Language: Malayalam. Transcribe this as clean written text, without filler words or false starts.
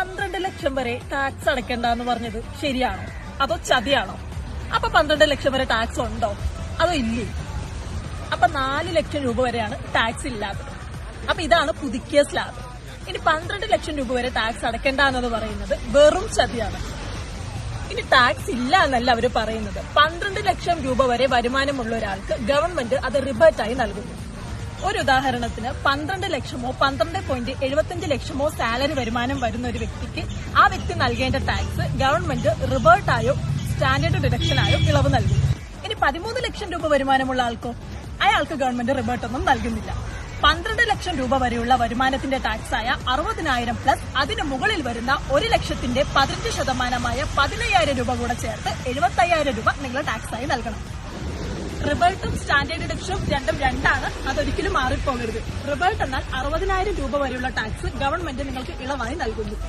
12 ലക്ഷം വരെ ടാക്സ് അടയ്ക്കണ്ടെന്ന് പറഞ്ഞത് ശരിയാണോ അതോ ചതിയാണോ? അപ്പൊ 12 ലക്ഷം വരെ ടാക്സ് ഉണ്ടോ അതോ ഇല്ലേ? അപ്പൊ 4 ലക്ഷം രൂപ വരെയാണ് ടാക്സ് ഇല്ലാത്തത്. അപ്പൊ ഇതാണ് പുതുക്കിയ സ്ലാബ്. ഇനി 12 ലക്ഷം രൂപ വരെ ടാക്സ് അടയ്ക്കണ്ട എന്ന് പറയുന്നത് വെറും ചതിയാണ്. ഇനി ടാക്സ് ഇല്ല എന്നല്ല അവര് പറയുന്നത്. 12 ലക്ഷം രൂപ വരെ വരുമാനമുള്ള ഒരാൾക്ക് ഗവൺമെന്റ് അത് റിബേർട്ടായി നൽകുന്നു. ഒരു ഉദാഹരണത്തിന് 12 ലക്ഷമോ 12.75 ലക്ഷമോ സാലറി വരുമാനം വരുന്ന ഒരു വ്യക്തിക്ക് ആ വ്യക്തി നൽകേണ്ട ടാക്സ് ഗവൺമെന്റ് റിബേർട്ടായോ സ്റ്റാൻഡേർഡ് ഡിഡക്ഷനായോ ഇളവ് നൽകുന്നു. ഇനി 13 ലക്ഷം രൂപ വരുമാനമുള്ള ആൾക്കോ? അയാൾക്ക് ഗവൺമെന്റ് റിബേർട്ടൊന്നും നൽകുന്നില്ല. 12 ലക്ഷം രൂപ വരെയുള്ള വരുമാനത്തിന്റെ ടാക്സായ 60,000 പ്ലസ് അതിന് മുകളിൽ വരുന്ന 1 ലക്ഷത്തിന്റെ 15% 15,000 രൂപ കൂടെ ചേർത്ത് 75,000 രൂപ നിങ്ങൾ ടാക്സായി നൽകണം. റിബേർട്ടും സ്റ്റാൻഡേർഡ് ഡിഡക്ഷനും രണ്ടും രണ്ടാണ്. അതൊരിക്കലും മാറിപ്പോകരുത്. റിബേർട്ട് എന്നാൽ 60,000 രൂപ വരെയുള്ള ടാക്സ് ഗവൺമെന്റ് നിങ്ങൾക്ക് ഇളവായി നൽകുന്നു.